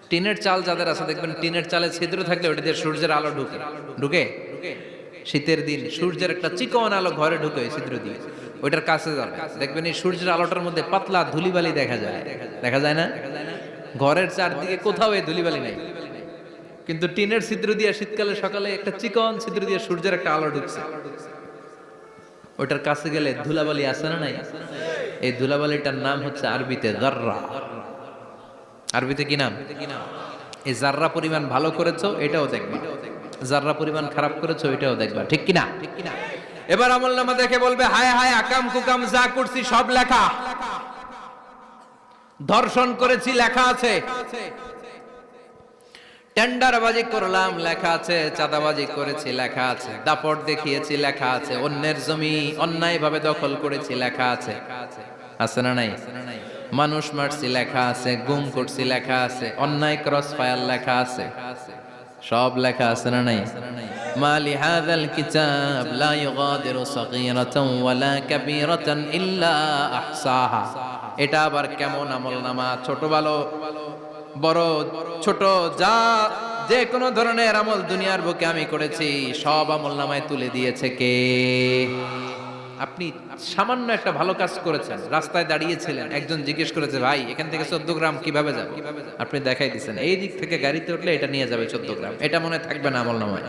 টিনের চাল যাদের আছে দেখবেন টিনের চালে ছিদ্র থাকলে ওটা দিয়ে সূর্যের আলো ঢুকে ঢুকে শীতের দিন সূর্যের একটা চিকন আলো ঘরে ঢুকে ওই ছিদ্র দিয়ে ওইটার কাছে যাবে দেখবেন এই সূর্যের আলোটার মধ্যে পাতলা ধুলিবালি দেখা যায় না ঘরের চারদিকে কোথাও এই ধুলিবালি নাই কিন্তু টিনের ছিদ্র দিয়ে শীতকালে সকালে একটা চিকন ছিদ্র দিয়ে সূর্যের একটা আলো ঢুকছে ওইটার কাছে গেলে ধুলাবালি আছে না নাই এই ধুলাবালিটার নাম হচ্ছে আরবিতে যাররা আরবিতে কি নাম এই যাররা পরিমাণ ভালো করেছো এটাও দেখবা যাররা পরিমাণ খারাপ করেছো এটাও দেখবা ঠিক কিনা এবার আমলনামা দেখে বলবে হায় হায় আকাম কুকাম যা করছি সব লেখা ধর্ষণ করেছি লেখা আছে টেন্ডারবাজি করলাম লেখা আছে চাঁদাবাজি করেছি লেখা আছে দাপট দেখিয়েছি লেখা আছে অন্যের জমি অন্যায়ভাবে দখল করেছি লেখা আছে আছে না নাই মানুষ মারছি লেখা আছে গুম করছি লেখা আছে অন্যায় ক্রস ফায়ার লেখা আছে সব লেখা আছে না নাই মালি হাযাল কিতাব লা ইউগাদিরু সাগীরাতান ওয়ালা কাবীরাতান ইল্লা আহসাহা এটা আবার কেমন আমলনামা ছোট ভালো বড় ছোট যা যে কোনো ধরনের আমল দুনিয়ার বুকে আমি করেছি সব আমলনামায় তুলে দিয়েছে কে আপনি সামান্য একটা ভালো কাজ করেছেন রাস্তায় দাঁড়িয়েছিলেন একজন জিজ্ঞেস করেছে ভাই এখান থেকে 14 গ্রাম কিভাবে যাব আপনি দেখাই দিয়েছেন এই দিক থেকে গাড়িতে উঠলে এটা নিয়ে যাবে 14 গ্রাম এটা মনে থাকবে না আমলনামায়